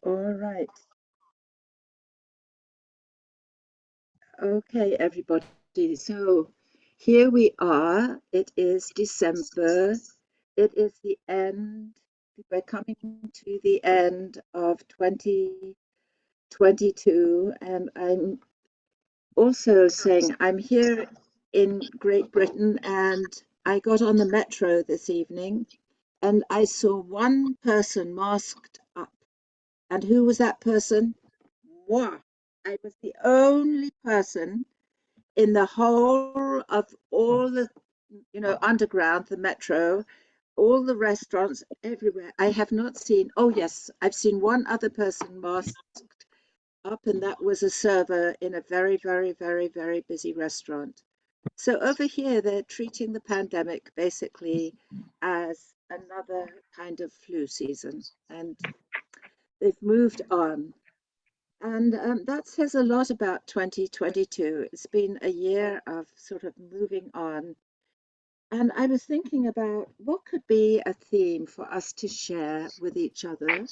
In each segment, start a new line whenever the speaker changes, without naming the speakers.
All right. Okay, everybody. So here we are. It is December. It is the end. We're coming to the end of 2022. And I'm also saying I'm here in Great Britain and I got on the metro this evening and I saw one person masked up. And who was that person? Moi. I was the only person in the whole of all the, underground, the metro, all the restaurants, everywhere. I have not seen, oh, yes, I've seen one other person masked up, and that was a server in a very, very, very, very busy restaurant. So over here, they're treating the pandemic basically as another kind of flu season, and they've moved on. And that says a lot about 2022. It's been a year of sort of moving on. And I was thinking about what could be a theme for us to share with each other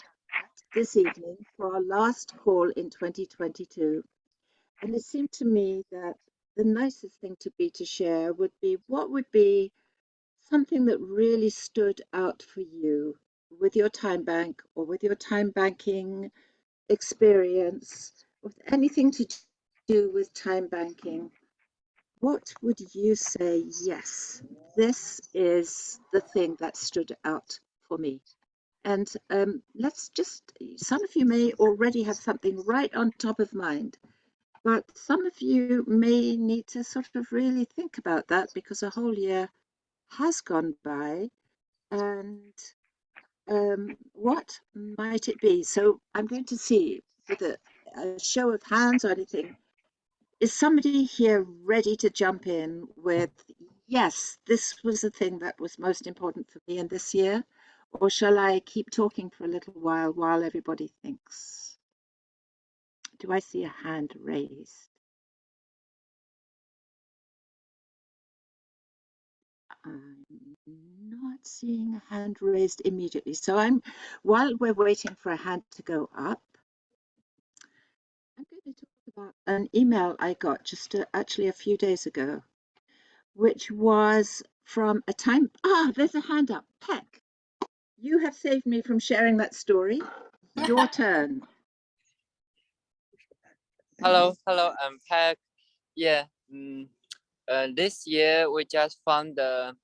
this evening for our last call in 2022. And it seemed to me that the nicest thing to be to share would be what would be something that really stood out for you with your time bank or with your time banking experience, with anything to do with time banking. What would you say? Yes, this is the thing that stood out for me. And let's just, some of you may already have something right on top of mind, but some of you may need to sort of really think about that because a whole year has gone by. And what might it be? So I'm going to see with a show of hands or anything. Is somebody here ready to jump in with, yes, this was the thing that was most important for me in this year? Or shall I keep talking for a little while everybody thinks? Do I see a hand raised? I'm not seeing a hand raised immediately. So while we're waiting for a hand to go up, I'm going to talk about an email I got just actually a few days ago, which was from a time. There's a hand up. Peck, you have saved me from sharing that story. Your turn.
Hello, I'm Pack. Yeah, this year we just found the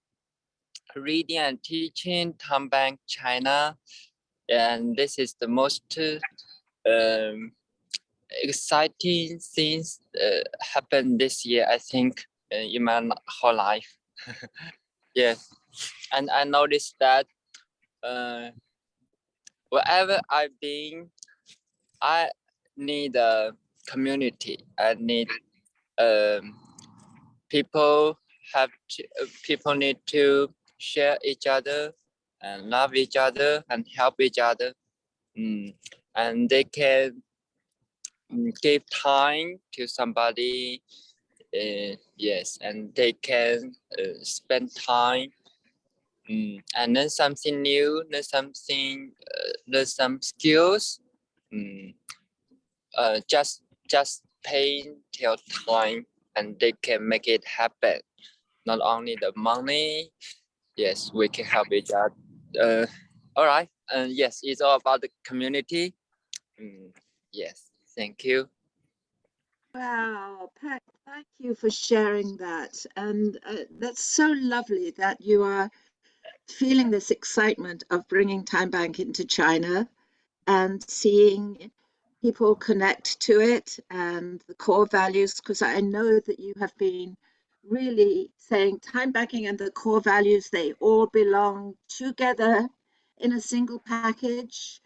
reading and teaching Time Bank China, and this is the most um, exciting things happened this year, I think, in my whole life. Yeah, and I noticed that wherever I've been, I need a community. I need um, people people need to share each other and love each other and help each other, and they can give time to somebody, yes, and they can spend time, and learn something new, learn some skills, just paying their time, and they can make it happen. Not only the money, yes, we can help each other. All right, yes, it's all about the community. Yes, thank you.
Wow, Peck, thank you for sharing that. And that's so lovely that you are feeling this excitement of bringing Time Bank into China and seeing people connect to it and the core values, because I know that you have been really saying time banking and the core values, they all belong together in a single package,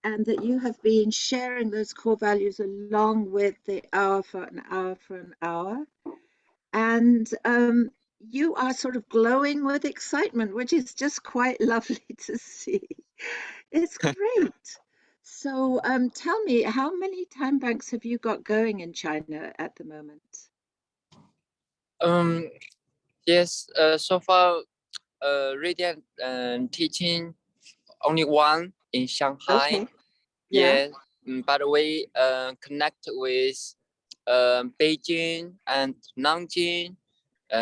and that you have been sharing those core values along with the hour for an hour for an hour. And you are sort of glowing with excitement, which is just quite lovely to see. It's great. So tell me, how many time banks have you got going in China at the moment?
Um, yes, so far, reading and teaching only one in Shanghai.
Okay.
Yeah, but we connect with Beijing and Nanjing.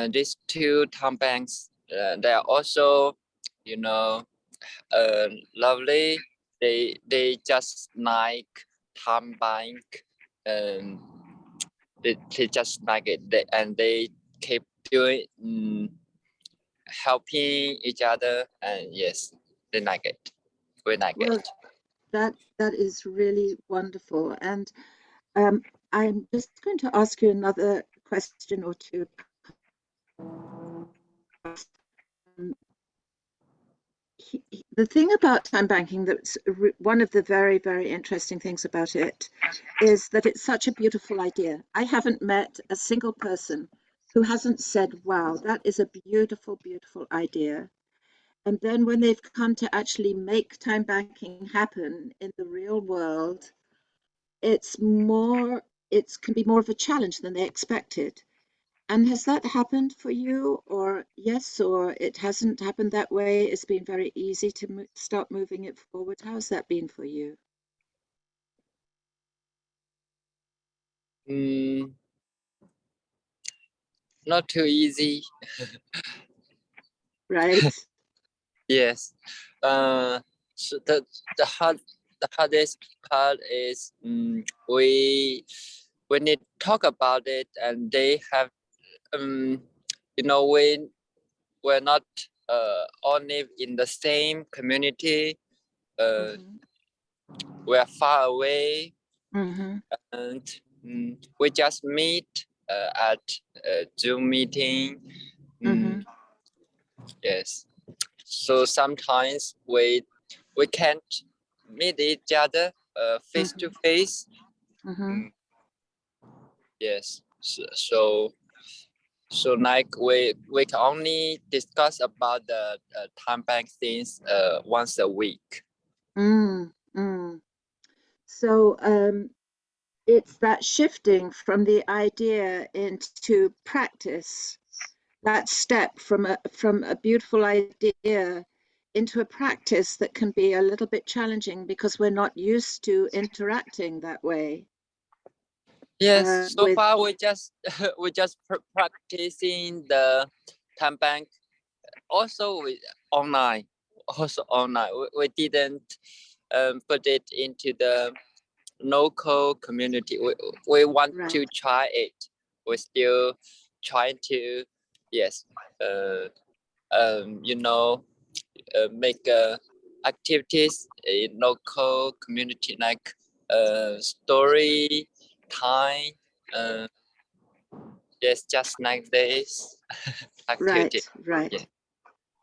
These two town banks, they are also, you know, lovely. They just like town bank, um, they just like it. They keep doing helping each other, and yes, they like it. We like
Well,
it.
that is really wonderful. And I'm just going to ask you another question or two. The thing about time banking that's one of the very, very interesting things about it is that it's such a beautiful idea. I haven't met a single person who hasn't said, wow, that is a beautiful, beautiful idea. And then when they've come to actually make time banking happen in the real world, it's more, it can be more of a challenge than they expected. And has that happened for you, or yes, or it hasn't happened that way? It's been very easy to start moving it forward. How's that been for you?
Not too easy.
Right?
Yes. So the hardest part is we need to talk about it, and they have we're not all live in the same community.
Mm-hmm.
We're far away,
Mm-hmm.
and we just meet at a Zoom meeting.
Mm-hmm.
Yes. So sometimes we can't meet each other face to face.
Mm-hmm.
Yes. So like we can only discuss about the time bank things once a week.
Mm-hmm. So it's that shifting from the idea into practice, that step from a beautiful idea into a practice that can be a little bit challenging because we're not used to interacting that way
Yes. So
with.
far we just we just practicing the time bank. Also online. Also online. We didn't put it into the local community. We want
Right,
to try it. We're still trying to, yes, you know, make activities in local community like story time. Uh, yes, just like this activity.
right, right.
Yeah.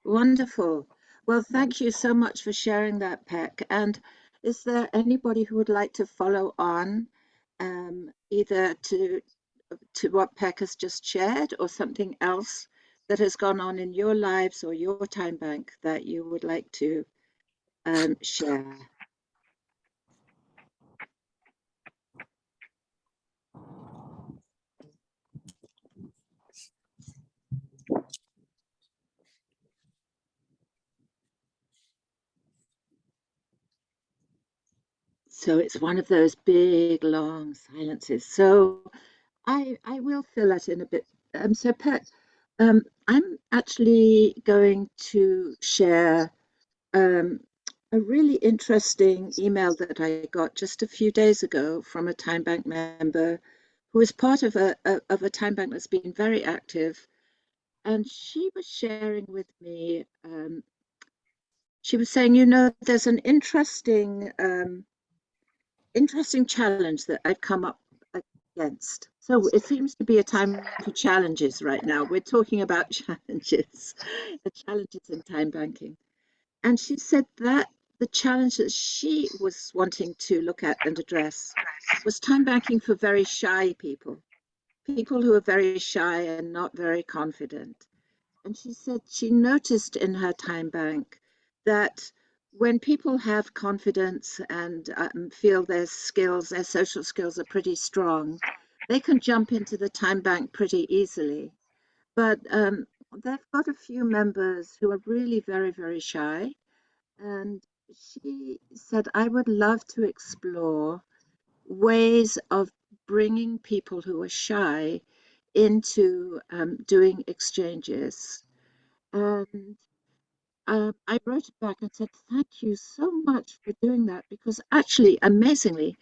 Wonderful. Well, thank you so much for sharing that, Peck. And is there anybody who would like to follow on, either to what Peck has just shared, or something else that has gone on in your lives or your time bank that you would like to share? So it's one of those big, long silences. So I will fill that in a bit. So Peck, I'm actually going to share um, a really interesting email that I got just a few days ago from a Time Bank member who is part of a Time Bank that's been very active. And she was sharing with me, she was saying, there's an interesting challenge that I've come up against. So it seems to be a time for challenges right now. We're talking about challenges, the challenges in time banking. And she said that the challenge that she was wanting to look at and address was time banking for very shy people, people who are very shy and not very confident. And she said she noticed in her time bank that when people have confidence and feel their skills, their social skills are pretty strong, they can jump into the time bank pretty easily. But they've got a few members who are really very, very shy, and she said, I would love to explore ways of bringing people who are shy into doing exchanges. And I wrote it back and said, thank you so much for doing that, because actually, amazingly,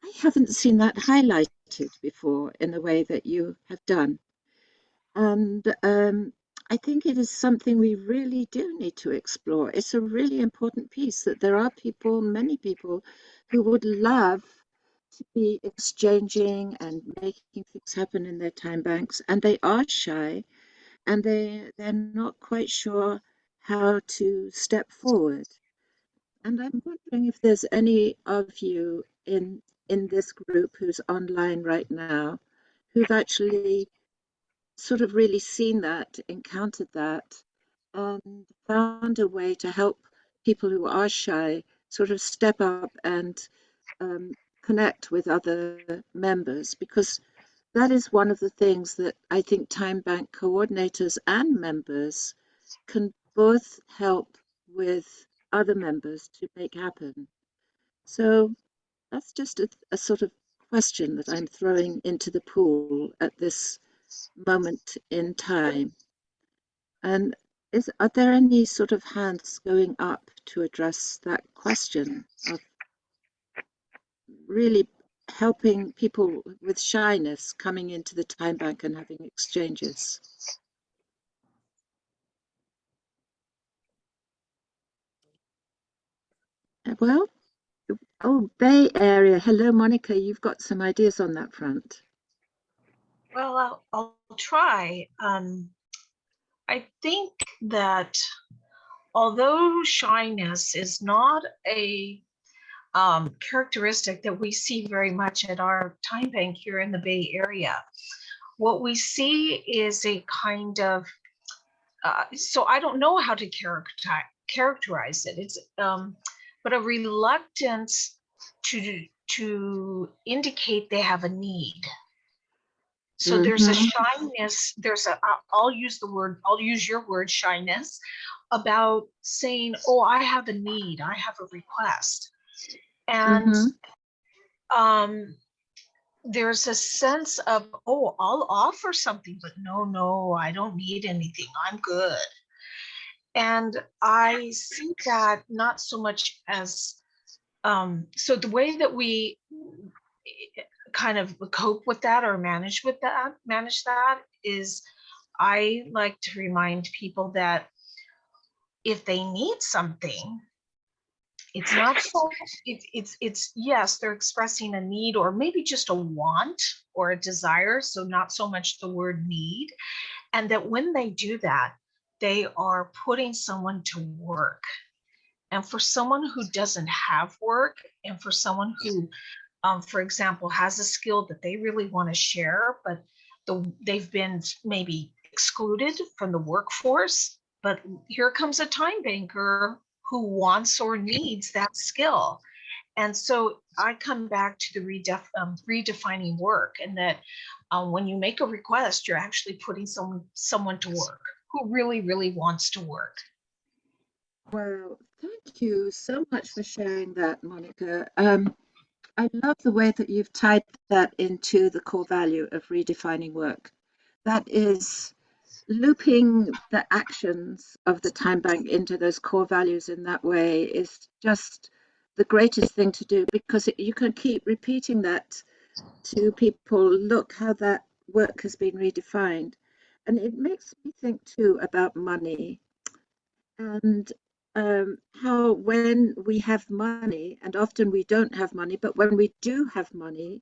I haven't seen that highlighted before in the way that you have done. And I think it is something we really do need to explore. It's a really important piece that there are people, many people, who would love to be exchanging and making things happen in their time banks, and they are shy and they're not quite sure how to step forward. And I'm wondering if there's any of you in this group who's online right now who've actually sort of really seen that, encountered that, and found a way to help people who are shy sort of step up and um, connect with other members, because that is one of the things that I think Time Bank coordinators and members can both help with other members to make happen. So that's just a sort of question that I'm throwing into the pool at this moment in time. And are there any sort of hands going up to address that question of really helping people with shyness coming into the time bank and having exchanges? Well, oh, Bay Area. Hello, Monica. You've got some ideas on that front.
Well, I'll try. I think that although shyness is not a characteristic that we see very much at our time bank here in the Bay Area, what we see is a kind of, so I don't know how to characterize it. It's, but a reluctance to indicate they have a need. So there's a shyness, I'll use your word shyness about saying, oh, I have a need, I have a request. And there's a sense of, oh, I'll offer something, but no, I don't need anything, I'm good. And I see that not so much as, so the way that we kind of cope with that or manage that is, I like to remind people that if they need something, it's not so, it's yes, they're expressing a need or maybe just a want or a desire, so not so much the word need. And that when they do that, they are putting someone to work. And for someone who doesn't have work, and for someone who for example, has a skill that they really want to share, but they've been maybe excluded from the workforce. But here comes a time banker who wants or needs that skill. And so I come back to the redefining work, and that when you make a request, you're actually putting someone to work who really wants to work.
Well, thank you so much for sharing that, Monica. I love the way that you've tied that into the core value of redefining work. That is looping the actions of the time bank into those core values in that way is just the greatest thing to do, because you can keep repeating that to people. Look how that work has been redefined. And it makes me think too about money and how when we have money, and often we don't have money, but when we do have money,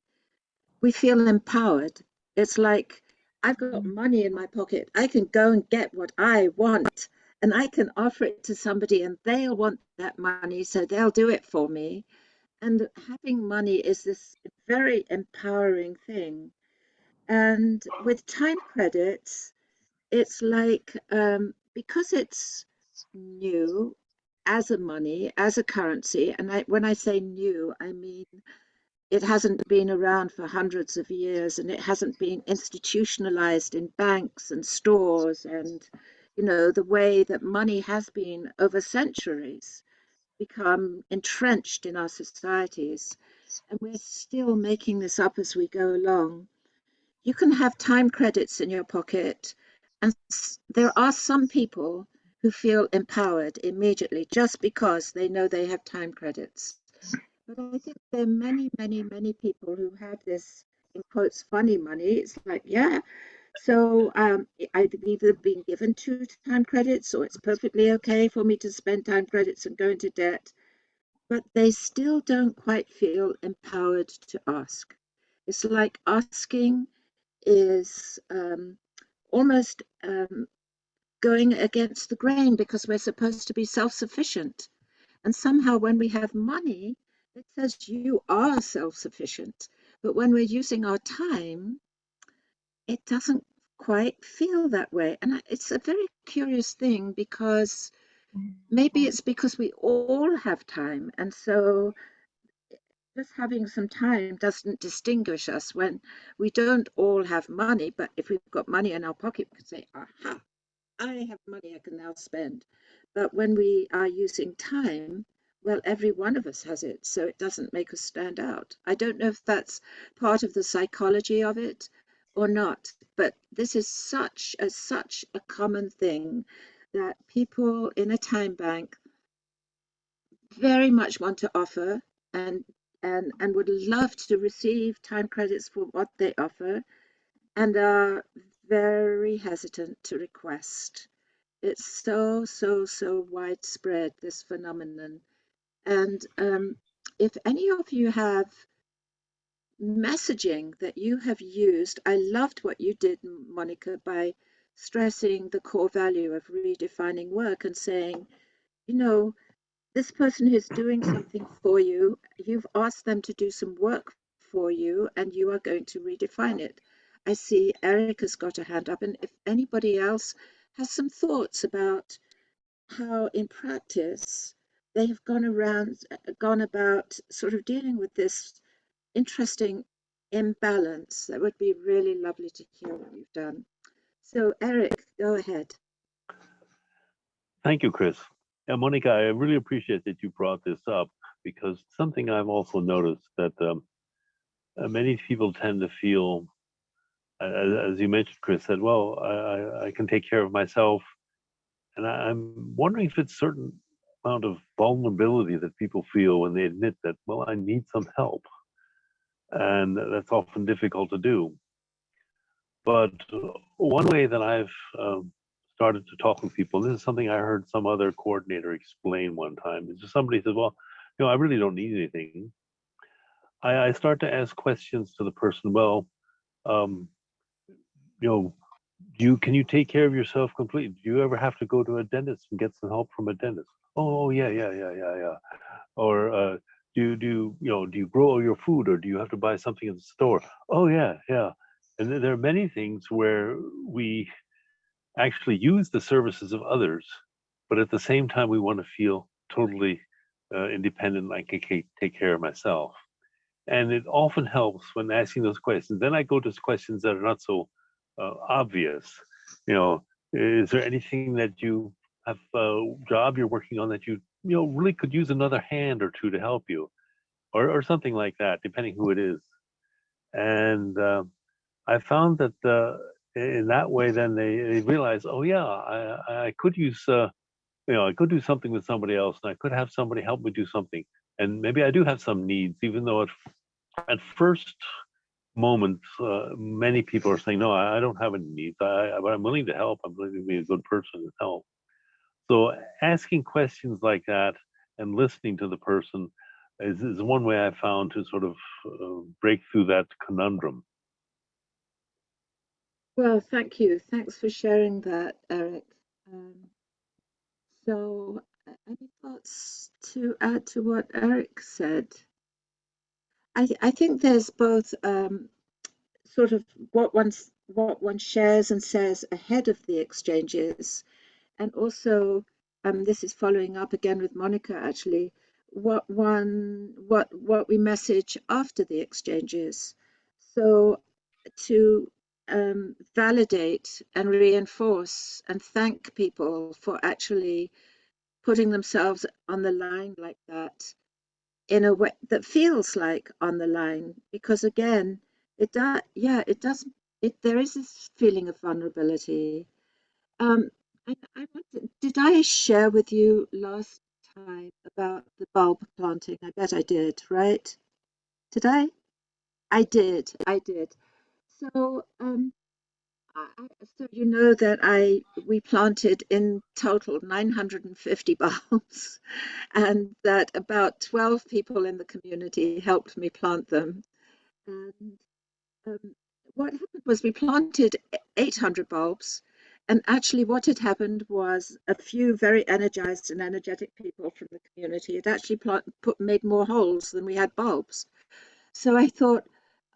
we feel empowered. It's like, I've got money in my pocket. I can go and get what I want, and I can offer it to somebody, and they'll want that money, so they'll do it for me. And having money is this very empowering thing. And with time credits, it's like, because it's new as a money, as a currency, and when I say new, I mean it hasn't been around for hundreds of years, and it hasn't been institutionalized in banks and stores and, the way that money has been over centuries, become entrenched in our societies, and we're still making this up as we go along. You can have time credits in your pocket, and there are some people who feel empowered immediately just because they know they have time credits. But I think there are many, many, many people who have this, in quotes, funny money. It's like, yeah, so I've either been given 2 time credits, or it's perfectly okay for me to spend time credits and go into debt, but they still don't quite feel empowered to ask. It's like asking is almost going against the grain, because we're supposed to be self-sufficient. And somehow when we have money, it says you are self-sufficient. But when we're using our time, it doesn't quite feel that way. And it's a very curious thing, because maybe it's because we all have time. And so just having some time doesn't distinguish us when we don't all have money. But if we've got money in our pocket, we can say, aha, I have money I can now spend. But when we are using time, well, every one of us has it, so it doesn't make us stand out. I don't know if that's part of the psychology of it or not, but this is such a common thing, that people in a time bank very much want to offer, and and would love to receive time credits for what they offer, and are very hesitant to request. It's so widespread, this phenomenon. And if any of you have messaging that you have used, I loved what you did, Monica, by stressing the core value of redefining work and saying, you know, this person who's doing something for you, you've asked them to do some work for you, and you are going to redefine it. I see Eric has got a hand up, and if anybody else has some thoughts about how in practice they have gone about sort of dealing with this interesting imbalance, that would be really lovely to hear what you've done. So Eric, go ahead.
Thank you, Chris. And Monica, I really appreciate that you brought this up, because something I've also noticed that many people tend to feel, as you mentioned, Chris, that, well, I can take care of myself. And I'm wondering if it's a certain amount of vulnerability that people feel when they admit that, well, I need some help. And that's often difficult to do. But one way that I've started to talk with people, this is something I heard some other coordinator explain one time, is just somebody says, well, I really don't need anything. I start to ask questions to the person, well, can you take care of yourself completely? Do you ever have to go to a dentist and get some help from a dentist? Oh, yeah. Or do you grow all your food, or do you have to buy something in the store? Oh, yeah. And there are many things where we actually use the services of others, but at the same time, we want to feel totally independent. I can take care of myself. And it often helps when asking those questions. Then I go to questions that are not so obvious. Is there anything that you have a job you're working on that you really could use another hand or two to help you, or something like that, depending who it is. And I found that in that way, then they realize, oh yeah, I could use, I could do something with somebody else, and I could have somebody help me do something. And maybe I do have some needs, even though at first moment, many people are saying, no, I don't have any needs, but I'm willing to help. I'm willing to be a good person and help. So asking questions like that and listening to the person is one way I found to sort of break through that conundrum.
Well, thank you. Thanks for sharing that, Eric. So, any thoughts to add to what Eric said? I think there's both sort of what one shares and says ahead of the exchanges, and also this is following up again with Monica actually, what we message after the exchanges. So to validate and reinforce and thank people for actually putting themselves on the line like that in a way that feels like on the line, because again, it does, yeah, it does, there is this feeling of vulnerability. Um, I wanted, did I share with you last time about the bulb planting? I bet I did, right? Did I? I did. So, so you know that we planted in total 950 bulbs, and that about 12 people in the community helped me plant them. And um, what happened was we planted 800 bulbs, and actually what had happened was a few very energized and energetic people from the community had actually made more holes than we had bulbs. So I thought,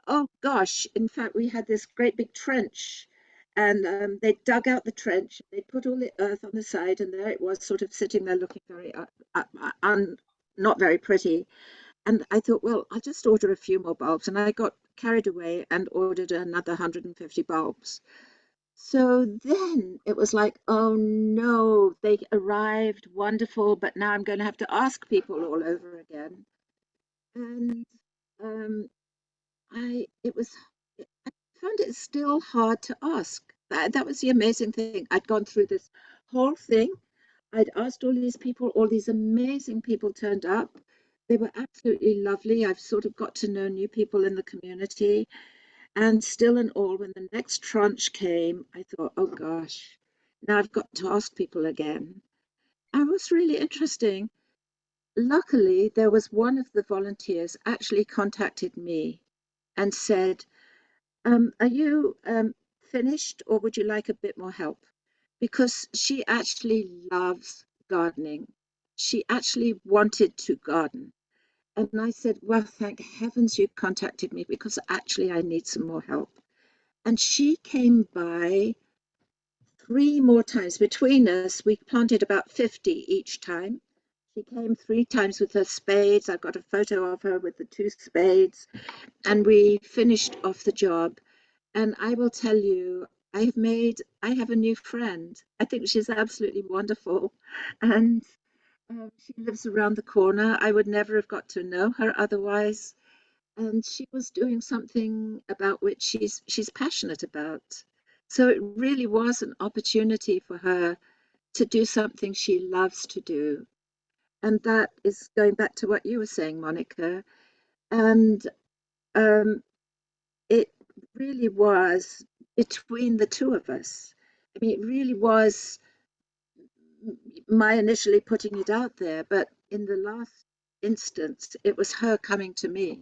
oh gosh, in fact, we had this great big trench, and they dug out the trench, they put all the earth on the side, and there it was, sort of sitting there looking very not very pretty. And I thought, well, I'll just order a few more bulbs. And I got carried away and ordered another 150 bulbs. So then it was like, oh no, they arrived, wonderful, but now I'm going to have to ask people all over again. And um, it was, I found it still hard to ask. That was the amazing thing. I'd gone through this whole thing. I'd asked all these people, all these amazing people turned up. They were absolutely lovely. I've sort of got to know new people in the community. And still and all, when the next tranche came, I thought, oh gosh, now I've got to ask people again. And it was really interesting. Luckily, there was one of the volunteers actually contacted me and said, are you finished, or would you like a bit more help? Because she actually loves gardening. She actually wanted to garden. And I said, well, thank heavens you contacted me, because actually I need some more help. And she came by 3 more times. Between us, we planted about 50 each time. She came 3 times with her spades. I've got a photo of her with the 2 spades. And we finished off the job. And I will tell you, I have a new friend. I think she's absolutely wonderful. And she lives around the corner. I would never have got to know her otherwise. And she was doing something about which she's passionate about. So it really was an opportunity for her to do something she loves to do. And that is going back to what you were saying, Monica. And um, it really was between the two of us. I mean, it really was my initially putting it out there, but in the last instance, it was her coming to me.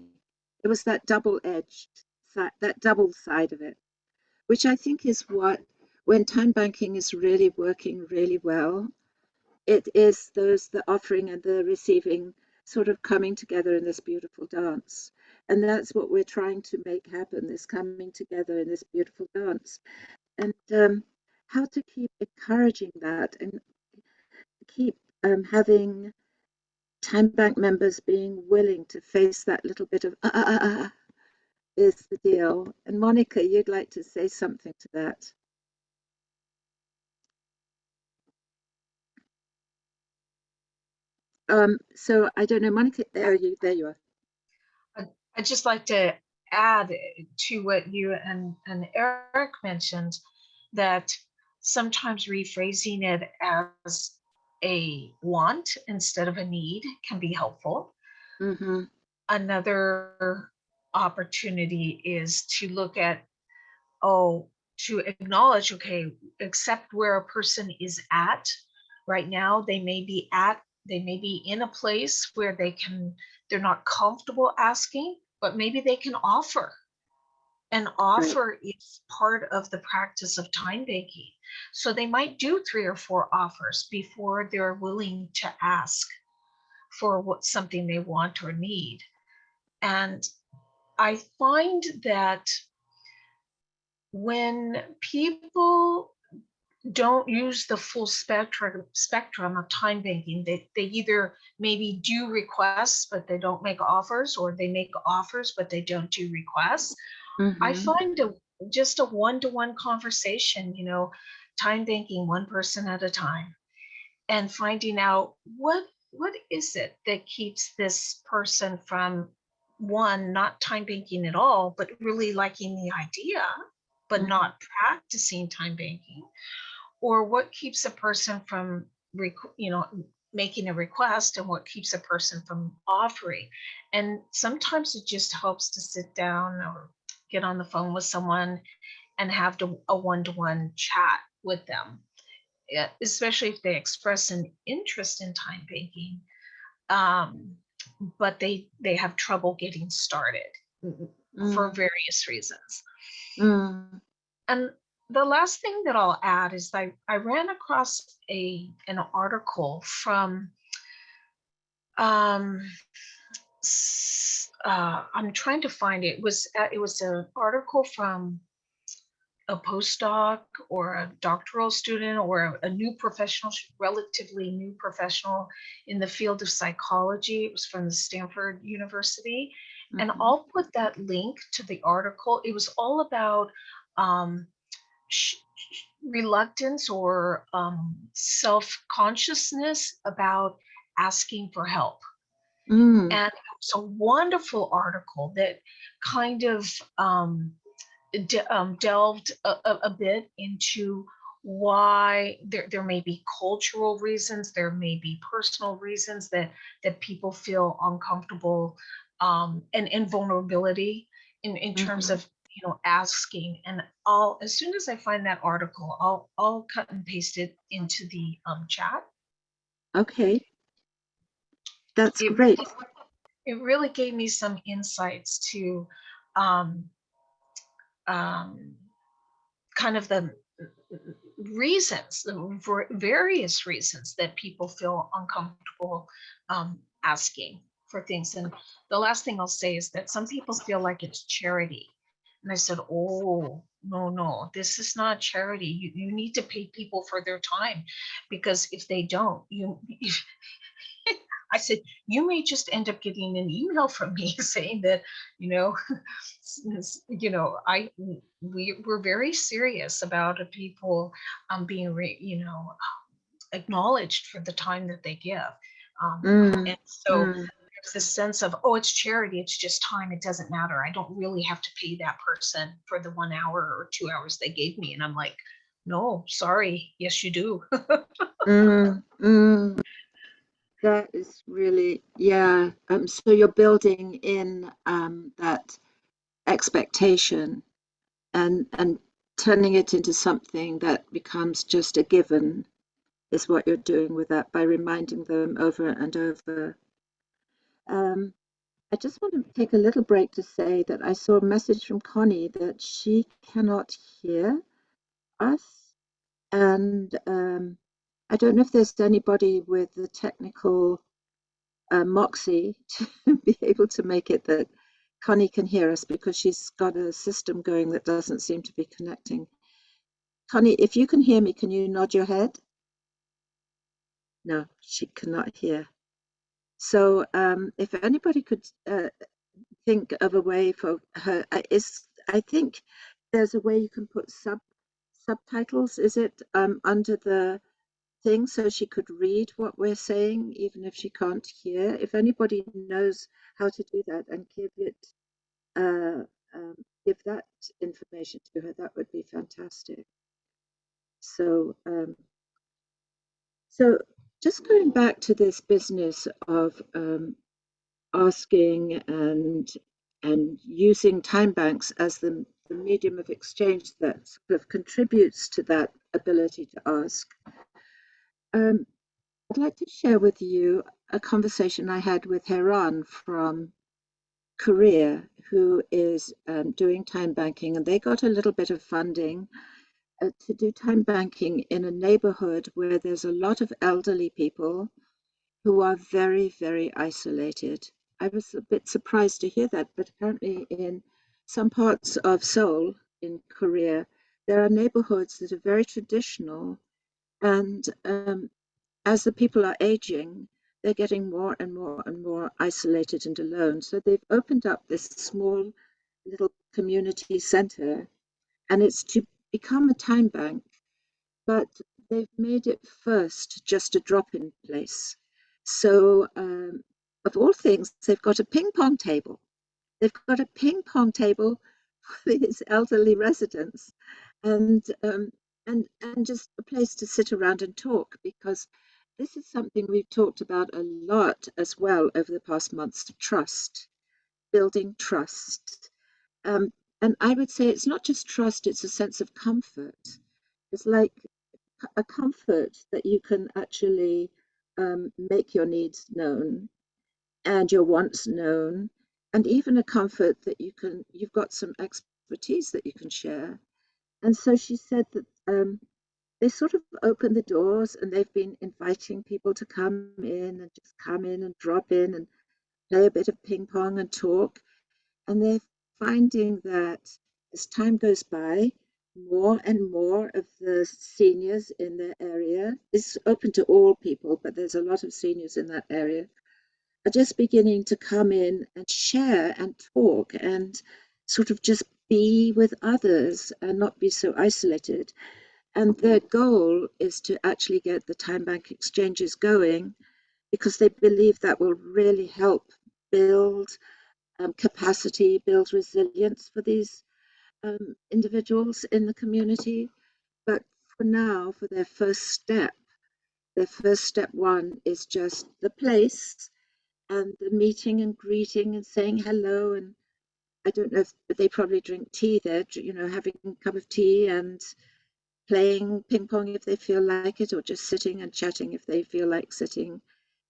It was that double-edged, that double side of it, which I think is what, when time banking is really working really well, it is the offering and the receiving sort of coming together in this beautiful dance. And that's what we're trying to make happen, this coming together in this beautiful dance. And how to keep encouraging that, and keep having time bank members being willing to face that little bit of is the deal. And Monica, you'd like to say something to that? So I don't know, Monica, there you are.
I'd just like to add to what you and Eric mentioned, that sometimes rephrasing it as a want instead of a need can be helpful.
Mm-hmm.
Another opportunity is to look at, to acknowledge, okay, accept where a person is at right now. They may be in a place where they're not comfortable asking, but maybe they can offer. An offer is part of the practice of time banking. So they might do 3 or 4 offers before they're willing to ask for something they want or need. And I find that when people don't use the full spectrum of time banking, they either maybe do requests but they don't make offers, or they make offers but they don't do requests.
Mm-hmm.
I find just a one-to-one conversation, time banking one person at a time, and finding out what is it that keeps this person from, one, not time banking at all, but really liking the idea, but
Mhm.
not practicing time banking, or what keeps a person from making a request, and what keeps a person from offering. And sometimes it just helps to sit down or get on the phone with someone and have a one-to-one chat with them, especially if they express an interest in time banking, but they have trouble getting started for various reasons.
Mm.
And the last thing that I'll add is I ran across an article from I'm trying to find it. It was an article from a postdoc or a doctoral student or a new professional, relatively new professional in the field of psychology. It was from the Stanford University. And
Mhm.
I'll put that link to the article. It was all about um, reluctance or self-consciousness about asking for help.
Mm.
And it's a wonderful article that kind of delved a bit into why there may be cultural reasons, there may be personal reasons that people feel uncomfortable, and vulnerability in terms
Mhm.
of asking. And I'll, as soon as I find that article, I'll cut and paste it into the chat.
Okay, that's
It
great.
it really gave me some insights to um, um, kind of the reasons, the various reasons that people feel uncomfortable asking for things. And the last thing I'll say is that some people feel like it's charity. And I said, oh, no, this is not charity. You need to pay people for their time, because if they don't, I said, you may just end up getting an email from me saying that, you know, we're very serious about people being, acknowledged for the time that they give.
Mm.
And so
Mm.
there's this sense of, oh, it's charity, it's just time, it doesn't matter. I don't really have to pay that person for the 1 hour or 2 hours they gave me. And I'm like, no, sorry. Yes, you do.
Mm. Mm. That is really, yeah. So you're building in that expectation and turning it into something that becomes just a given is what you're doing with that by reminding them over and over. Um, I just want to take a little break to say that I saw a message from Connie that she cannot hear us, and I don't know if there's anybody with the technical moxie to be able to make it that Connie can hear us, because she's got a system going that doesn't seem to be connecting. Connie, if you can hear me, can you nod your head? No, she cannot hear. So if anybody could think of a way for her, I think there's a way you can put subtitles, is it, under the thing, so she could read what we're saying even if she can't hear. If anybody knows how to do that and uh, give that information to her, that would be fantastic. So so just going back to this business of asking and using time banks as the medium of exchange that sort of contributes to that ability to ask. I'd like to share with you a conversation I had with Heran from Korea, who is doing time banking, and they got a little bit of funding to do time banking in a neighborhood where there's a lot of elderly people who are very, very isolated. I was a bit surprised to hear that, but apparently in some parts of Seoul in Korea, there are neighborhoods that are very traditional, and as the people are aging, they're getting more and more and more isolated and alone. So they've opened up this small little community center, and it's to become a time bank. But they've made it first just a drop-in place. So, of all things, they've got a ping pong table. They've got a ping pong table for these elderly residents, and just a place to sit around and talk, because this is something we've talked about a lot as well over the past months: trust, building trust. Um, and I would say it's not just trust; it's a sense of comfort. It's like a comfort that you can actually make your needs known and your wants known, and even a comfort that you've got some expertise that you can share. And so she said that they sort of opened the doors and they've been inviting people to come in and just come in and drop in and play a bit of ping pong and talk. And they're finding that as time goes by, more and more of the seniors in the area, it's open to all people, but there's a lot of seniors in that area, are just beginning to come in and share and talk and sort of just be with others and not be so isolated. And their goal is to actually get the time bank exchanges going, because they believe that will really help build capacity, build resilience for these individuals in the community. But for now, for their first step one is just the place and the meeting and greeting and saying hello. And I don't know if they probably drink tea there, having a cup of tea and playing ping pong if they feel like it, or just sitting and chatting if they feel like sitting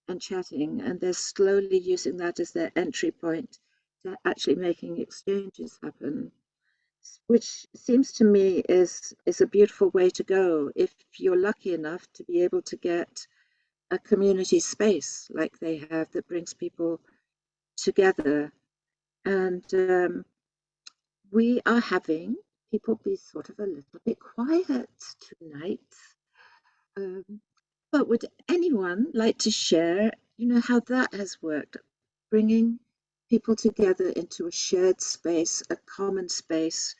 and chatting. And they're slowly using that as their entry point to actually making exchanges happen, which seems to me is a beautiful way to go if you're lucky enough to be able to get a community space like they have that brings people together. And we are having people be sort of a little bit quiet tonight. Um, but would anyone like to share, how that has worked, bringing people together into a shared space, a common space,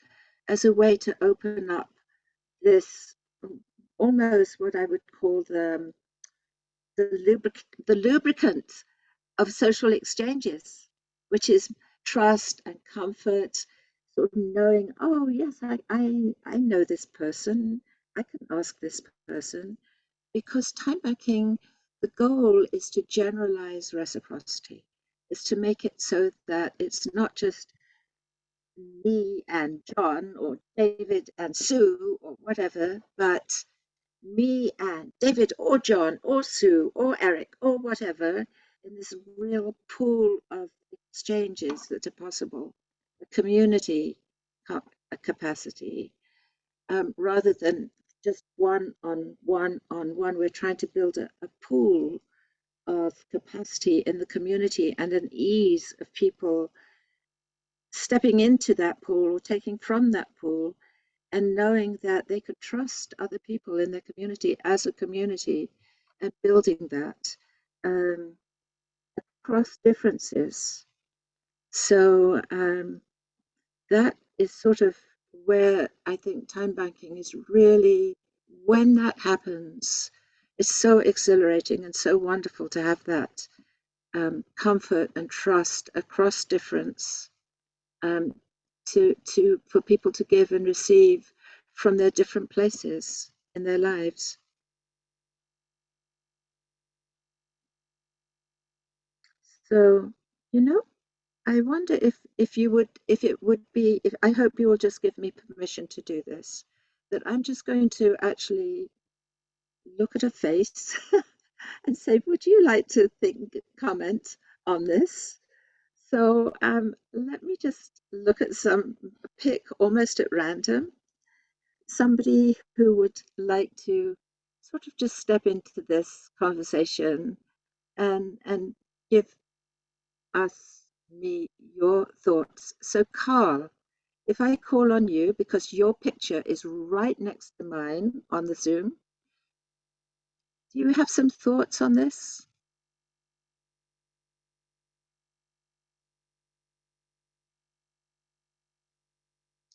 as a way to open up this almost what I would call the lubricant of social exchanges, which is trust and comfort, sort of knowing, oh yes, I know this person, I can ask this person, because time banking, the goal is to generalize reciprocity, is to make it so that it's not just me and John or David and Sue or whatever, but me and David or John or Sue or Eric or whatever, in this real pool of exchanges that are possible, a community capacity, rather than just one on one on one. We're trying to build a pool of capacity in the community and an ease of people stepping into that pool or taking from that pool, and knowing that they could trust other people in their community as a community, and building that across differences. So that is sort of where I think time banking is really, when that happens, it's so exhilarating and so wonderful to have that comfort and trust across difference, um, for people to give and receive from their different places in their lives. So, you know, I wonder if you would, if it would be, if I hope you will just give me permission to do this, that I'm just going to actually look at a face and say, would you like to comment on this? So let me just look at pick almost at random, somebody who would like to sort of just step into this conversation and give me your thoughts. So Carl, if I call on you, because your picture is right next to mine on the Zoom, do you have some thoughts on this?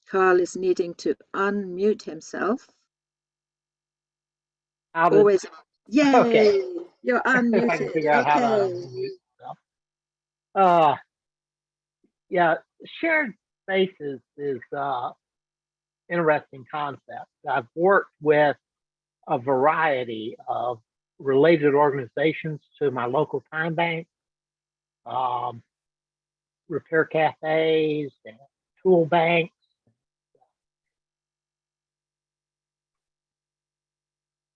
Carl is needing to unmute himself.
How to,
Always. Yay!
okay,
You're
if I can
unmuted.
figure out how to
Okay.
unmute stuff. Uh, yeah, shared spaces is interesting concept. I've worked with a variety of related organizations to my local time bank, um, repair cafes, and tool banks.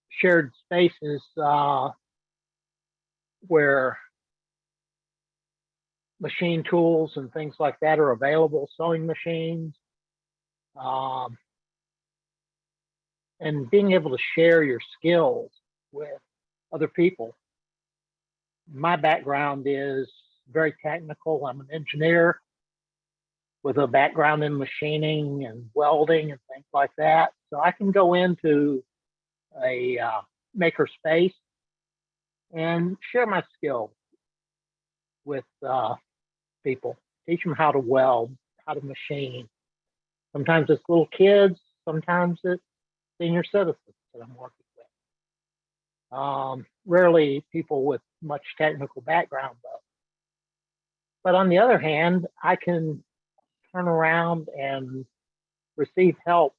Shared spaces where machine tools and things like that are available, sewing machines, um, and being able to share your skills with other people. My background is very technical. I'm an engineer with a background in machining and welding and things like that. So I can go into a maker space and share my skills with people, teach them how to weld, how to machine. Sometimes it's little kids, sometimes it's senior citizens that I'm working with. Rarely people with much technical background though. But on the other hand, I can turn around and receive help.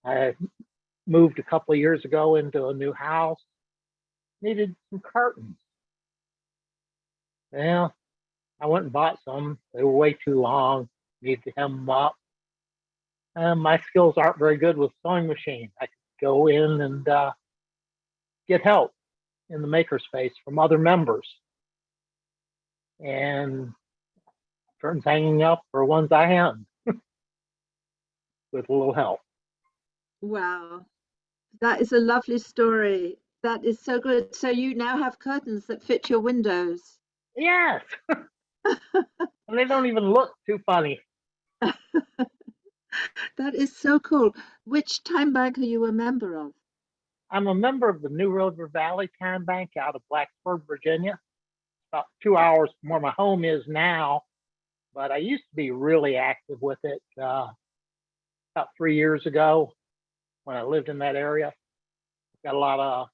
I moved a couple of years ago into a new house, needed some curtains. Well, I went and bought some. They were way too long, needed to hem them up. My skills aren't very good with sewing machine. I could go in and get help in the makerspace from other members. And curtains hanging up for ones I hem with a little help.
Wow. That is a lovely story. That is so good. So you now have curtains that fit your windows.
Yes. And they don't even look too funny.
That is so cool. Which time bank are you a member of?
I'm a member of the New River Valley Time Bank out of Blacksburg, Virginia. About 2 hours from where my home is now, but I used to be really active with it about 3 years ago when I lived in that area. Got a lot of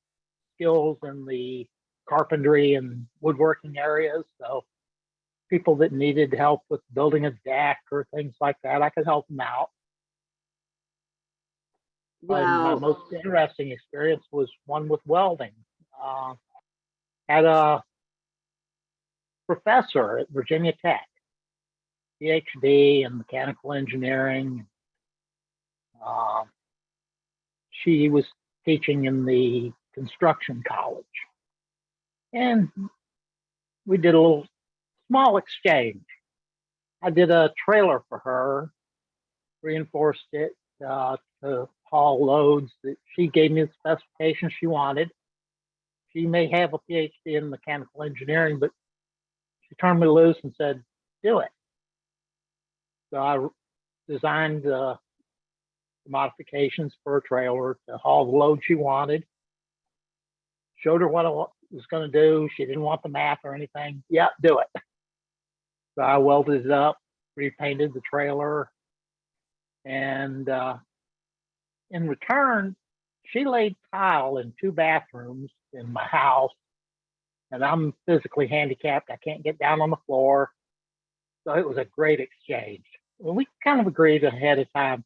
skills in the carpentry and woodworking areas, so people that needed help with building a deck or things like that, I could help them out. My
Wow.
most interesting experience was one with welding. Had a professor at Virginia Tech, PhD in mechanical engineering. She was teaching in the construction college. And we did a little small exchange. I did a trailer for her, reinforced it to haul loads that she gave me the specifications she wanted. She may have a PhD in mechanical engineering, but she turned me loose and said, do it. So I designed the modifications for a trailer to haul the load she wanted. Showed her what I was going to do. She didn't want the math or anything. Yeah, do it. So I welded it up, repainted the trailer, and in return, she laid tile in 2 bathrooms in my house, and I'm physically handicapped. I can't get down on the floor. So it was a great exchange. Well, we kind of agreed ahead of time.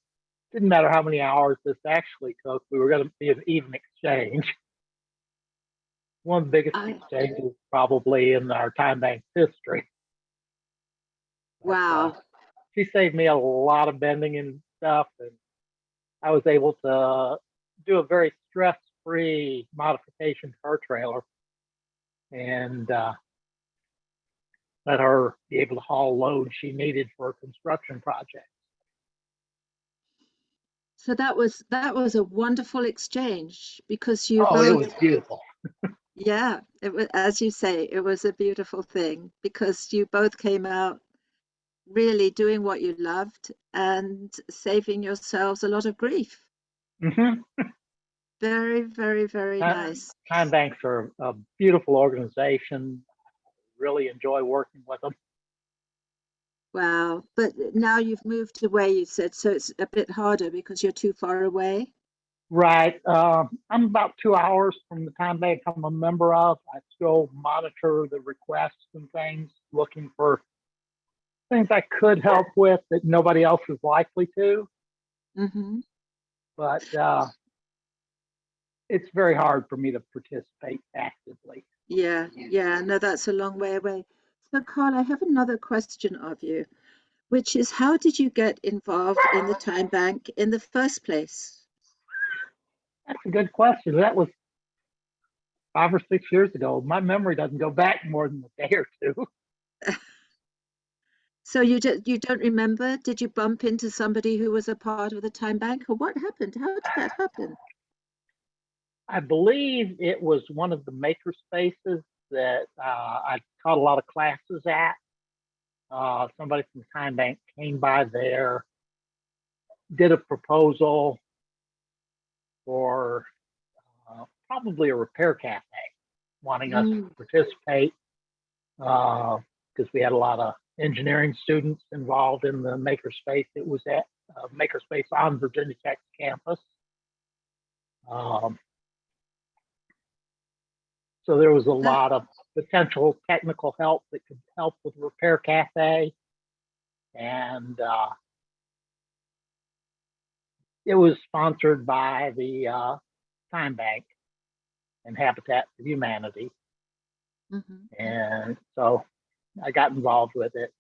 Didn't matter how many hours this actually took. We were going to be an even exchange. One of the biggest exchanges probably in our time bank's history.
Wow.
She saved me a lot of bending and stuff, and I was able to do a very stress-free modification to her trailer and let her be able to haul load she needed for a construction project.
So that was a wonderful exchange because you
It
both,
was beautiful.
yeah, it was, as you say, it was a beautiful thing because you both came out really doing what you loved and saving yourselves a lot of grief.
Mm-hmm.
Very, very, very nice.
Time banks are a beautiful organization. Really enjoy working with them.
Wow. But now you've moved away, you said, so it's a bit harder because you're too far away.
Right. I'm about 2 hours from the time bank I'm a member of. I still monitor the requests and things, looking for things I could help with that nobody else is likely to.
Hmm.
But it's very hard for me to participate actively.
Yeah, yeah, no, that's a long way away. So, Carl, I have another question of you, which is how did you get involved in the time bank in the first place?
That's a good question. That was 5 or 6 years ago. My memory doesn't go back more than a day or two.
So you don't remember? Did you bump into somebody who was a part of the time bank, or what happened? How did that happen?
I believe it was one of the maker spaces that I taught a lot of classes at. Somebody from the time bank came by there, did a proposal for probably a repair cafe, wanting us to
Mm,
participate because we had a lot of engineering students involved in the makerspace. It was at makerspace on Virginia Tech's campus. Um, so there was a
that,
lot of potential technical help that could help with repair cafe, and it was sponsored by the Time Bank and Habitat for Humanity,
mhm.
and so I got involved with it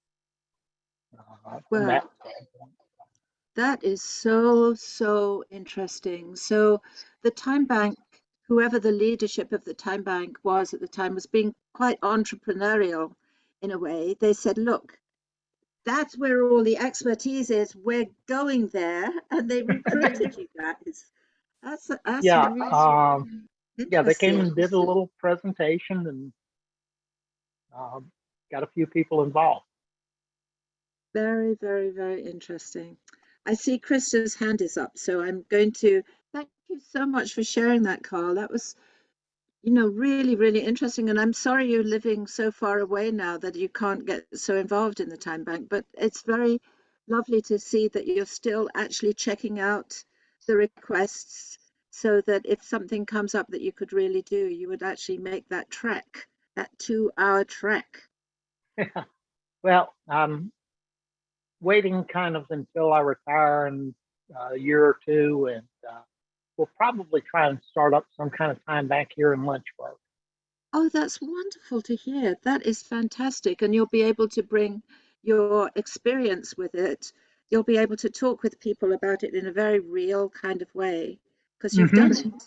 from that
Well,
standpoint.
that is so, so interesting. So the time bank, whoever the leadership of the time bank was at the time, was being quite entrepreneurial in a way. They said, look, that's where all the expertise is. We're going there, and they recruited you guys. That's
Yeah,
really
yeah, they came
interesting.
and did a little presentation and got a few people involved.
Very, very, very interesting. I see Krista's hand is up, so I'm going to thank you so much for sharing that, Carl. That was, really, really interesting. And I'm sorry you're living so far away now that you can't get so involved in the time bank, but it's very lovely to see that you're still actually checking out the requests so that if something comes up that you could really do, you would actually make that trek, that 2-hour trek.
Well, I'm waiting kind of until I retire in a year or two, and we'll probably try and start up some kind of time bank here in Lynchburg.
Oh, that's wonderful to hear. That is fantastic. And you'll be able to bring your experience with it. You'll be able to talk with people about it in a very real kind of way because you've done
Mm-hmm.
it.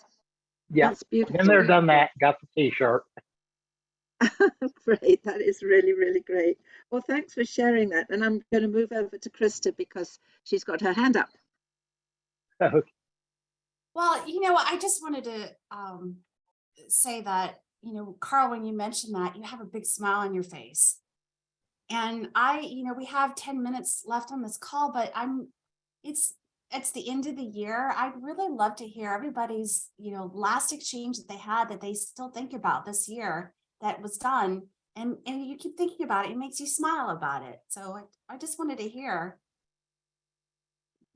Yeah,
That's
been there,
beautiful.
done that, got the T-shirt.
Great. That is really, really great. Well, thanks for sharing that. And I'm going to move over to Krista because she's got her hand up.
Well, I just wanted to say that, Carl, when you mentioned that, you have a big smile on your face. And we have 10 minutes left on this call, but it's the end of the year. I'd really love to hear everybody's, last exchange that they had that they still think about this year that was done. And you keep thinking about it, it makes you smile about it. So I just wanted to hear.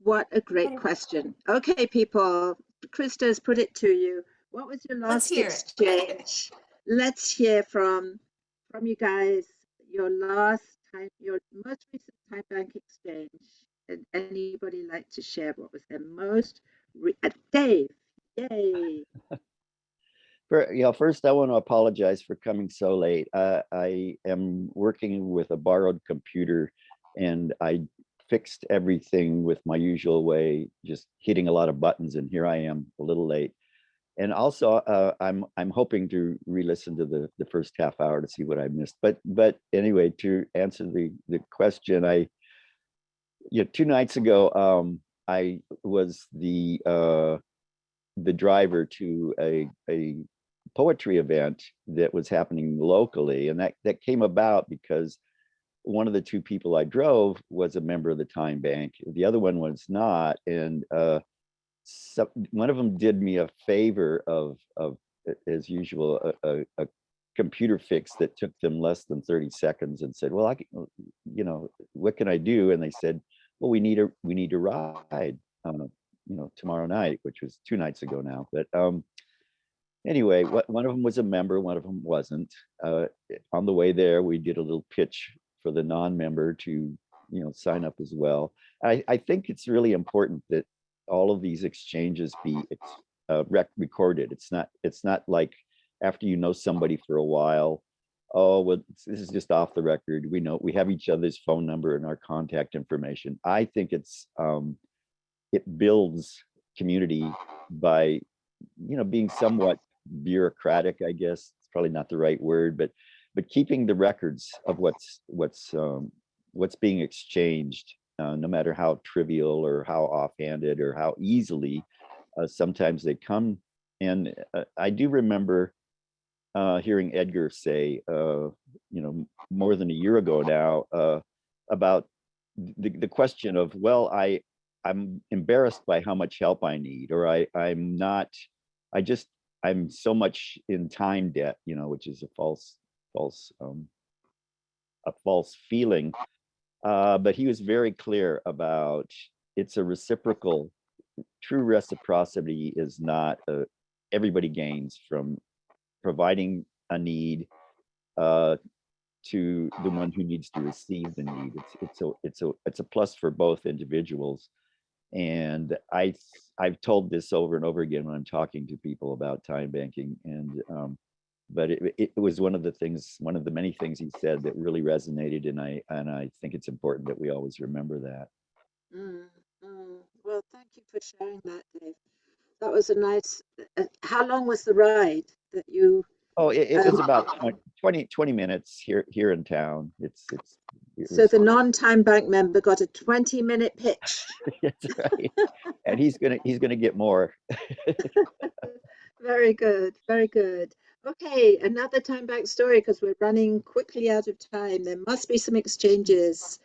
What a great
Anybody,
question. Okay, people, Krista's put it to you. What was your
let's
last
hear it.
exchange? Let's hear from you guys your last time, your most recent time bank exchange. And anybody like to share what was their most Dave? Yay!
First I want to apologize for coming so late. I am working with a borrowed computer, and I fixed everything with my usual way, just hitting a lot of buttons, and here I am a little late. And also, I'm hoping to re-listen to the first half hour to see what I missed. But anyway, to answer the question, 2 nights ago, I was the driver to a poetry event that was happening locally, and that came about because one of the 2 people I drove was a member of the time bank. The other one was not, and so one of them did me a favor of as usual, a computer fix that took them less than 30 seconds, and said, well, what can I do? And they said, well, we need a ride. tomorrow night, which was 2 nights ago now. But anyway, one of them was a member, one of them wasn't. On the way there, we did a little pitch for the non-member to, sign up as well. I think it's really important that all of these exchanges be recorded. It's not like after you know somebody for a while, oh, well, this is just off the record. We have each other's phone number and our contact information. I think it builds community by, being somewhat bureaucratic, I guess. It's probably not the right word, but keeping the records of what's being exchanged, no matter how trivial or how offhanded or how easily sometimes they come. And I do remember hearing Edgar say, more than a year ago now, about the question of, well, I'm embarrassed by how much help I need, or I'm so much in time debt, which is a false feeling. But he was very clear about it's a reciprocal. True reciprocity is not everybody gains from providing a need to the one who needs to receive the need. It's a plus for both individuals. And I've told this over and over again when I'm talking to people about time banking, and but it was one of the many things he said that really resonated, and I think it's important that we always remember that.
Well, thank you for sharing that, Dave. That was a nice. How long was the ride that you?
Oh, it was about 20 minutes here in town.
So the non-time bank member got a 20-minute pitch.
That's right. And he's gonna get more.
Very good, very good. Okay, another time bank story, because we're running quickly out of time. There must be some exchanges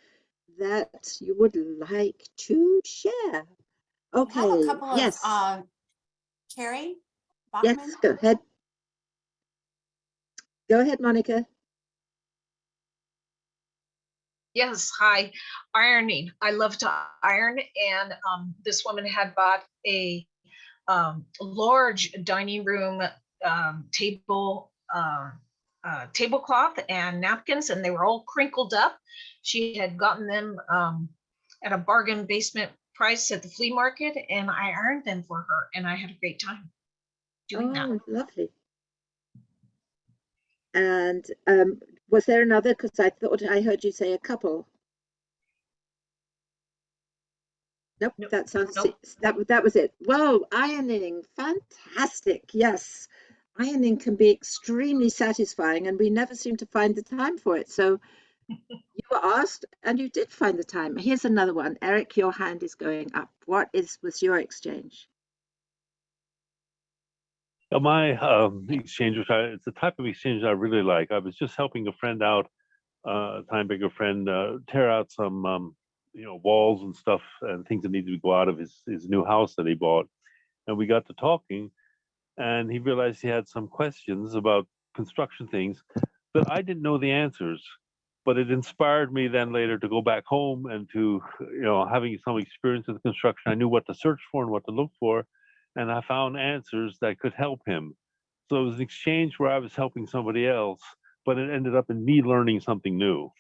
that you would like to share. Okay.
I have a couple of
yes.
Carrie
Yes,
Bachman.
go ahead. Go ahead, Monica.
Yes, hi. Ironing. I love to iron, and this woman had bought a large dining room tablecloth and napkins, and they were all crinkled up. She had gotten them at a bargain basement price at the flea market, and I ironed them for her, and I had a great time doing that.
Lovely. And was there another? Because I thought I heard you say a couple. Nope, that sounds that was it. Whoa, ironing, fantastic. Yes, ironing can be extremely satisfying, and we never seem to find the time for it. So you were asked, and you did find the time. Here's another one. Eric, your hand is going up. What was your exchange?
My exchange, it's the type of exchange I really like. I was just helping a friend out, time bigger friend, tear out some, walls and stuff and things that needed to go out of his new house that he bought. And we got to talking, and he realized he had some questions about construction things that I didn't know the answers. But it inspired me then later to go back home and to, having some experience with construction, I knew what to search for and what to look for. And I found answers that could help him. So it was an exchange where I was helping somebody else, but it ended up in me learning something new,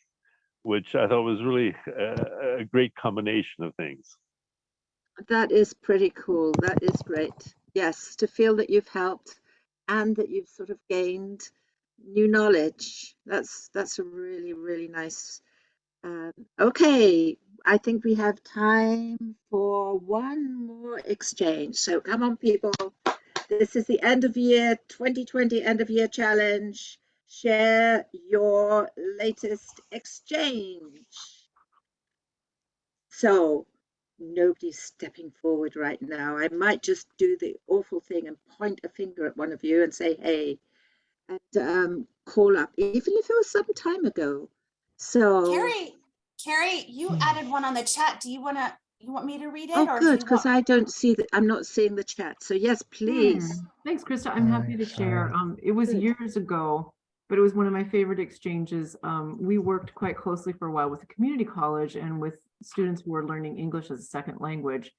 which I thought was really a great combination of things.
That is pretty cool. That is great. Yes, to feel that you've helped and that you've sort of gained new knowledge. That's a really, really nice. Okay, I think we have time for one more exchange. So come on, people. This is the end of year 2020 end of year challenge. Share your latest exchange. So nobody's stepping forward right now. I might just do the awful thing and point a finger at one of you and say, hey, and call up, even if it was some time ago. So
Carrie, you added one on the chat. You want me to read it?
Oh, good, because I don't see that. I'm not seeing the chat. So yes, please.
Thanks, Krista. I'm happy to share. It was years ago, but it was one of my favorite exchanges. We worked quite closely for a while with a community college and with students who were learning English as a second language.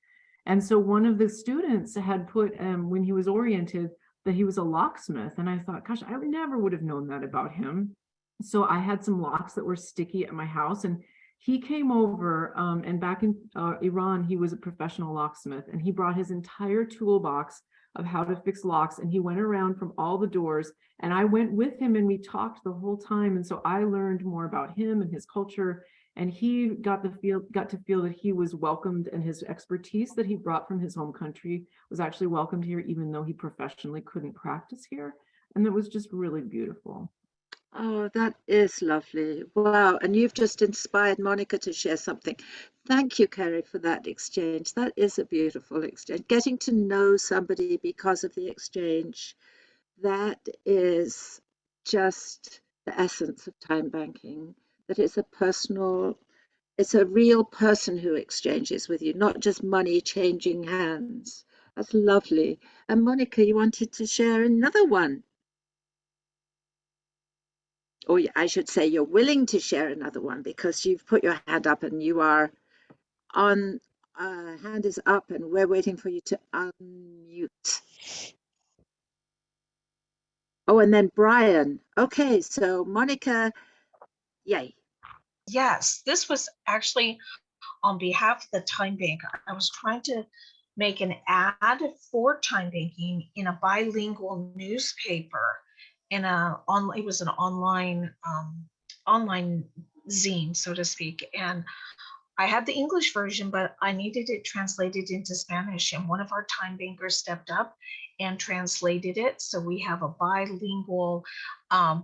And so one of the students had put, when he was oriented, that he was a locksmith. And I thought, gosh, I never would have known that about him. So I had some locks that were sticky at my house, and he came over, and back in Iran, he was a professional locksmith, and he brought his entire toolbox of how to fix locks, and he went around from all the doors, and I went with him, and we talked the whole time. And so I learned more about him and his culture, and he got to feel that he was welcomed, and his expertise that he brought from his home country was actually welcomed here, even though he professionally couldn't practice here. And it was just really beautiful.
Oh, that is lovely. Wow. And you've just inspired Monica to share something. Thank you, Kerry, for that exchange. That is a beautiful exchange. Getting to know somebody because of the exchange, that is just the essence of time banking. That it's a personal, it's a real person who exchanges with you, not just money changing hands. That's lovely. And Monica, you wanted to share another one. Or I should say you're willing to share another one because you've put your hand up and you are on, hand is up and we're waiting for you to unmute. Oh, and then Brian. Okay, so Monica, yay.
Yes, this was actually on behalf of the Time Bank. I was trying to make an ad for time banking in a bilingual newspaper, in it was an online zine, so to speak. And I had the English version, but I needed it translated into Spanish. And one of our time bankers stepped up and translated it. So we have a bilingual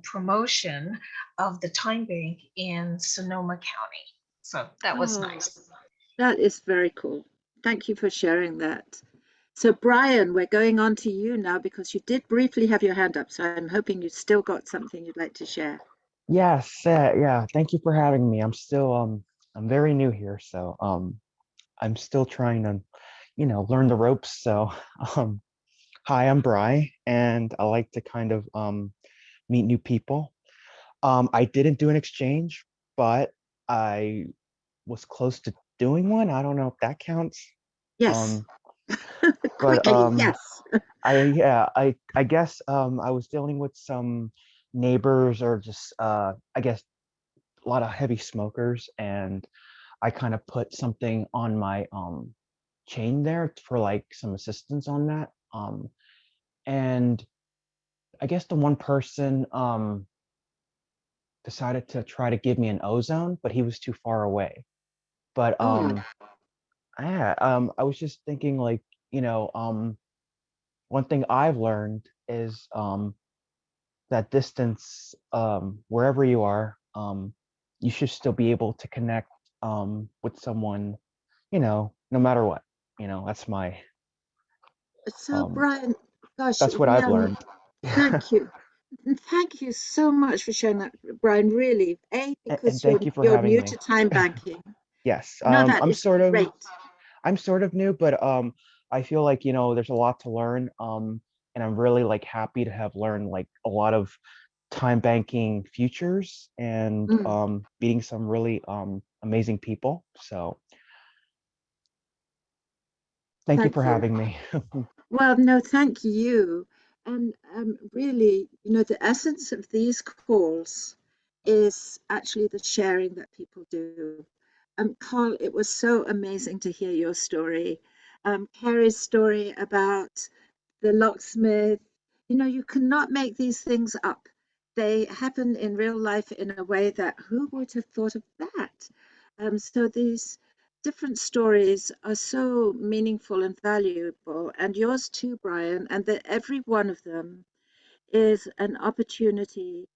promotion of the time bank in Sonoma County. So that was
Oh,
nice.
that is very cool. Thank you for sharing that. So Brian, we're going on to you now because you did briefly have your hand up. So I'm hoping you still got something you'd like to share.
Yes, yeah. Thank you for having me. I'm still I'm very new here, so I'm still trying to, learn the ropes. So um hi, I'm Bri, and I like to kind of meet new people. I didn't do an exchange, but I was close to doing one. I don't know if that counts.
Yes.
Um but
Quickly, yes.
I guess I was dealing with some neighbors, or just I guess a lot of heavy smokers, and I kind of put something on my chain there for like some assistance on that. And I guess the one person decided to try to give me an ozone, but he was too far away. But
Oh,
I was just thinking, like, one thing I've learned is that distance, wherever you are, you should still be able to connect with someone, no matter what. That's my
so
um
Brian, gosh,
that's what
we
I've learned.
thank you. And thank you so much for sharing that, Brian. Really,
And
because
thank you for
you're
having
new
me.
to time banking.
Yes,
No, that is great.
I'm sort of new, but I feel like, there's a lot to learn. And I'm really like happy to have learned like a lot of time banking futures, and
Mm,
meeting some really amazing people. So thank you for
thank you.
having me.
Well, no, thank you. And really, the essence of these calls is actually the sharing that people do. Carl, it was so amazing to hear your story. Carrie's story about the locksmith. You cannot make these things up. They happen in real life in a way that who would have thought of that? So these different stories are so meaningful and valuable, and yours too, Brian, and that every one of them is an opportunity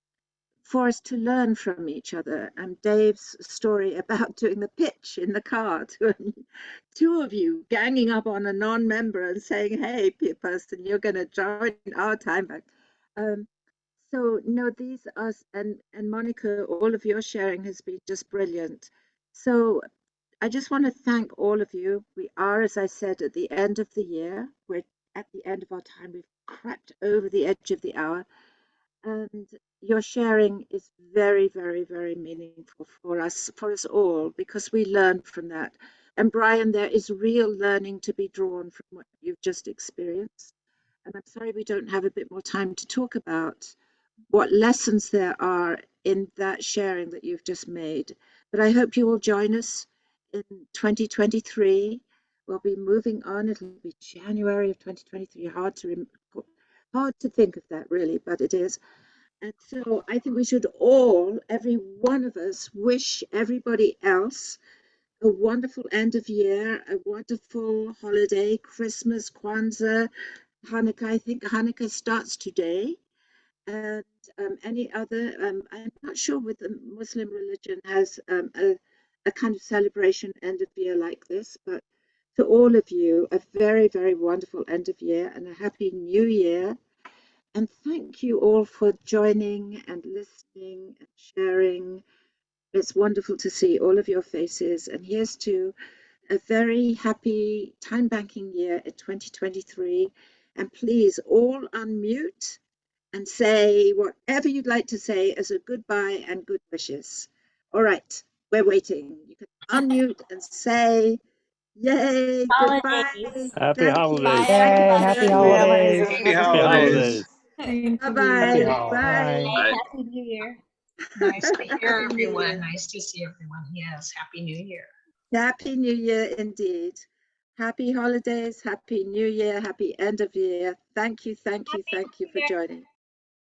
for us to learn from each other. And Dave's story about doing the pitch in the car to two of you ganging up on a non-member and saying, "Hey, person, you're going to join our time back." Um, so no, these are, and Monica, all of your sharing has been just brilliant. So I just want to thank all of you. We are, as I said, at the end of the year. We're at the end of our time. We've crept over the edge of the hour. And your sharing is very, very, very meaningful for us all, because we learn from that. And Brian, there is real learning to be drawn from what you've just experienced. And I'm sorry we don't have a bit more time to talk about what lessons there are in that sharing that you've just made. But I hope you will join us in 2023. We'll be moving on. It'll be January of 2023. Hard to think of that, really, but it is. And so I think we should all, every one of us, wish everybody else a wonderful end of year, a wonderful holiday, Christmas, Kwanzaa, Hanukkah. I think Hanukkah starts today. And any other, I'm not sure what the Muslim religion has a kind of celebration end of year like this, but to all of you, a very, very wonderful end of year and a happy new year. And thank you all for joining and listening and sharing. It's wonderful to see all of your faces. And here's to a very happy time banking year in 2023. And please all unmute and say whatever you'd like to say as a goodbye and good wishes. All right, we're waiting. You can unmute and say, yay, goodbye.
Holidays.
Happy
Thank
holidays.
you.
Bye,
Thank you,
everybody.
Happy
Shirley.
holidays.
Happy
Happy holidays.
Thank you.
Bye-bye.
Happy
Bye.
holidays.
Bye.
Happy New Year.
Nice to hear
Happy New
everyone.
Year.
Nice to see everyone. Yes, Happy New Year.
Happy New Year indeed. Happy holidays, happy New Year, happy end of year. Thank you, thank you, thank you for joining.